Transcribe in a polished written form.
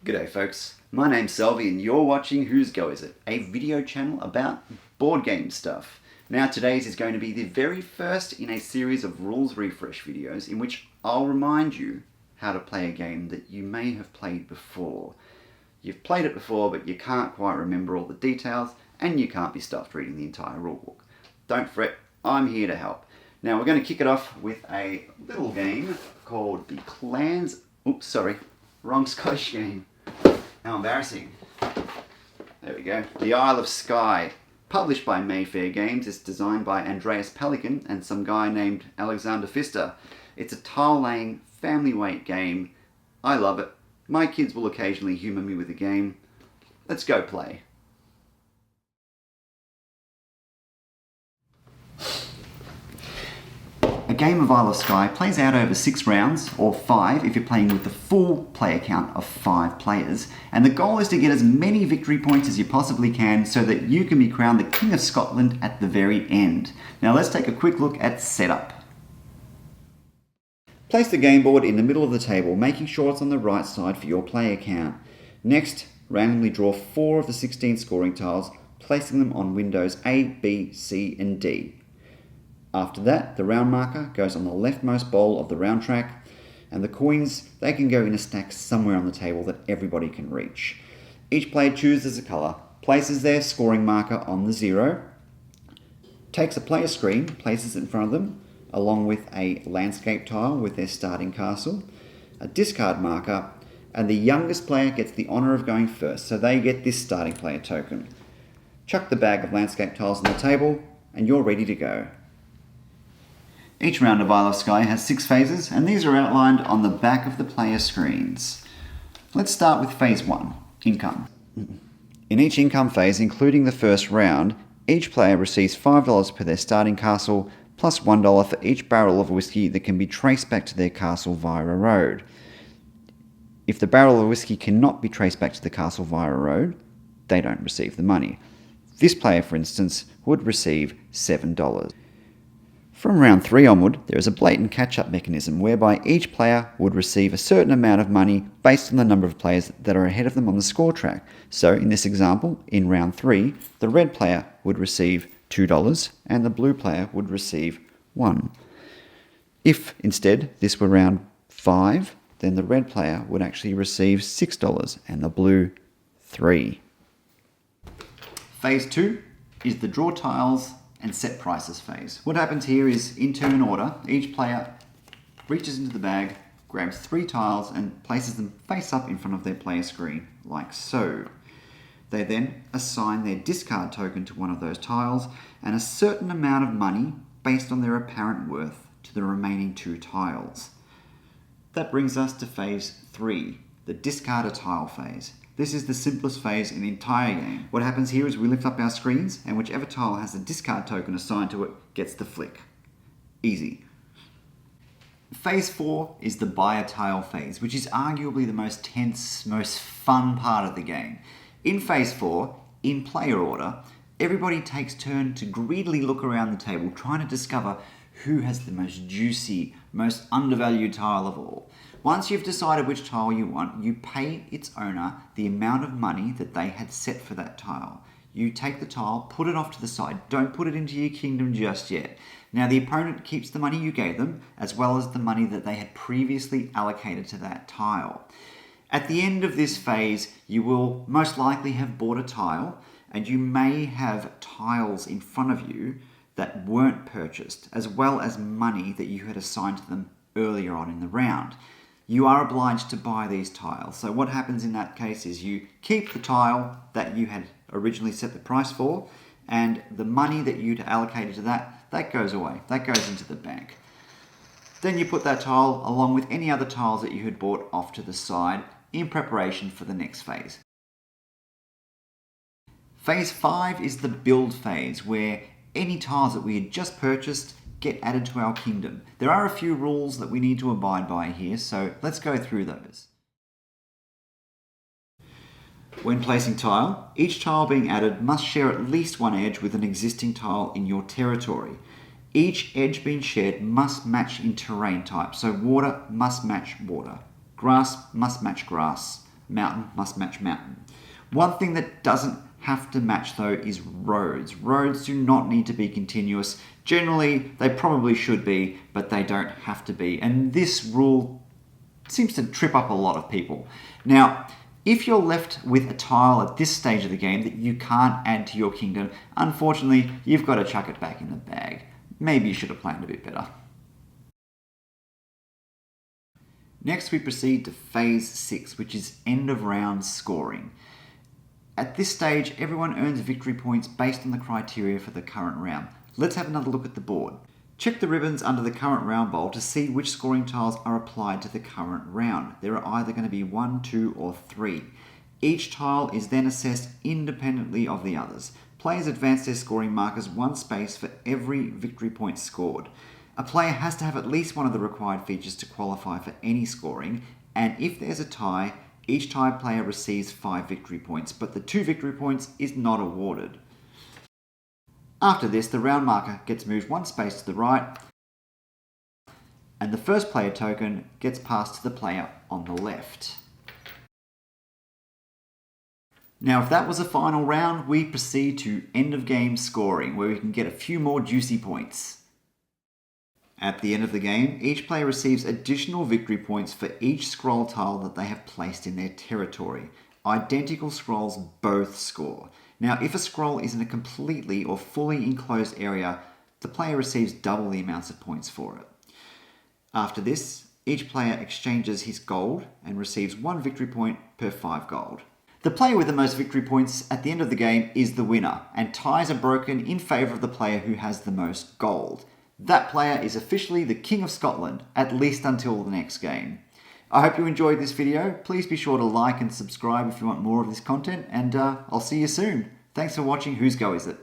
G'day folks, my name's Selby and you're watching Whose Go Is It? A video channel about board game stuff. Now today's is going to be the very first in a series of rules refresh videos in which I'll remind you how to play a game that you may have played before. You've played it before but you can't quite remember all the details and you can't be stuffed reading the entire rulebook. Don't fret, I'm here to help. Now we're going to kick it off with a little game called the Clans... Oops, sorry, wrong Scottish game. How embarrassing. There we go. The Isle of Skye. Published by Mayfair Games. It's designed by Andreas Pelikan and some guy named Alexander Pfister. It's a tile-laying, family-weight game. I love it. My kids will occasionally humour me with the game. Let's go play. A game of Isle of Skye plays out over 6 rounds, or 5 if you're playing with the full player count of 5 players, and the goal is to get as many victory points as you possibly can so that you can be crowned the King of Scotland at the very end. Now let's take a quick look at setup. Place the game board in the middle of the table, making sure it's on the right side for your player count. Next, randomly draw 4 of the 16 scoring tiles, placing them on windows A, B, C and D. After that, the round marker goes on the leftmost bowl of the round track, and the coins, they can go in a stack somewhere on the table that everybody can reach. Each player chooses a colour, places their scoring marker on the 0, takes a player screen, places it in front of them, along with a landscape tile with their starting castle, a discard marker, and the youngest player gets the honour of going first, so they get this starting player token. Chuck the bag of landscape tiles on the table, and you're ready to go. Each round of Isle of Skye has 6 phases, and these are outlined on the back of the player screens. Let's start with phase 1, income. In each income phase, including the first round, each player receives $5 per their starting castle, plus $1 for each barrel of whiskey that can be traced back to their castle via a road. If the barrel of whiskey cannot be traced back to the castle via a road, they don't receive the money. This player, for instance, would receive $7. From round 3 onward, there is a blatant catch-up mechanism whereby each player would receive a certain amount of money based on the number of players that are ahead of them on the score track. So in this example, in round 3, the red player would receive $2 and the blue player would receive $1. If instead this were round 5, then the red player would actually receive $6 and the blue $3. Phase 2 is the draw tiles and set prices phase. What happens here is, in turn order, each player reaches into the bag, grabs 3 tiles and places them face up in front of their player screen, like so. They then assign their discard token to one of those tiles and a certain amount of money based on their apparent worth to the remaining 2 tiles. That brings us to phase 3, the discard a tile phase. This is the simplest phase in the entire game. What happens here is we lift up our screens and whichever tile has a discard token assigned to it gets the flick. Easy. Phase 4 is the buy a tile phase, which is arguably the most tense, most fun part of the game. In phase 4, in player order, everybody takes turn to greedily look around the table trying to discover who has the most juicy, most undervalued tile of all. Once you've decided which tile you want, you pay its owner the amount of money that they had set for that tile. You take the tile, put it off to the side, don't put it into your kingdom just yet. Now the opponent keeps the money you gave them, as well as the money that they had previously allocated to that tile. At the end of this phase, you will most likely have bought a tile, and you may have tiles in front of you that weren't purchased, as well as money that you had assigned to them earlier on in the round. You are obliged to buy these tiles. So what happens in that case is you keep the tile that you had originally set the price for, and the money that you'd allocated to that goes away. That goes into the bank. Then you put that tile along with any other tiles that you had bought off to the side in preparation for the next phase. Phase 5 is the build phase, where any tiles that we had just purchased get added to our kingdom. There are a few rules that we need to abide by here, so let's go through those. When placing tile, each tile being added must share at least one edge with an existing tile in your territory. Each edge being shared must match in terrain type, so water must match water, grass must match grass, mountain must match mountain. One thing that doesn't have to match though is roads. Roads do not need to be continuous. Generally, they probably should be, but they don't have to be. And this rule seems to trip up a lot of people. Now, if you're left with a tile at this stage of the game that you can't add to your kingdom, unfortunately, you've got to chuck it back in the bag. Maybe you should have planned a bit better. Next, we proceed to phase 6, which is end of round scoring. At this stage, everyone earns victory points based on the criteria for the current round. Let's have another look at the board. Check the ribbons under the current round bowl to see which scoring tiles are applied to the current round. There are either going to be 1, 2, or 3. Each tile is then assessed independently of the others. Players advance their scoring markers one space for every victory point scored. A player has to have at least one of the required features to qualify for any scoring, and if there's a tie, each tied player receives 5 victory points, but the 2 victory points is not awarded. After this, the round marker gets moved one space to the right, and the first player token gets passed to the player on the left. Now, if that was a final round, we proceed to end of game scoring, where we can get a few more juicy points. At the end of the game, each player receives additional victory points for each scroll tile that they have placed in their territory. Identical scrolls both score. Now, if a scroll is in a completely or fully enclosed area, the player receives double the amounts of points for it. After this, each player exchanges his gold and receives 1 victory point per 5 gold. The player with the most victory points at the end of the game is the winner, and ties are broken in favour of the player who has the most gold. That player is officially the King of Scotland, at least until the next game. I hope you enjoyed this video. Please be sure to like and subscribe if you want more of this content, and I'll see you soon. Thanks for watching. Whose Go Is It?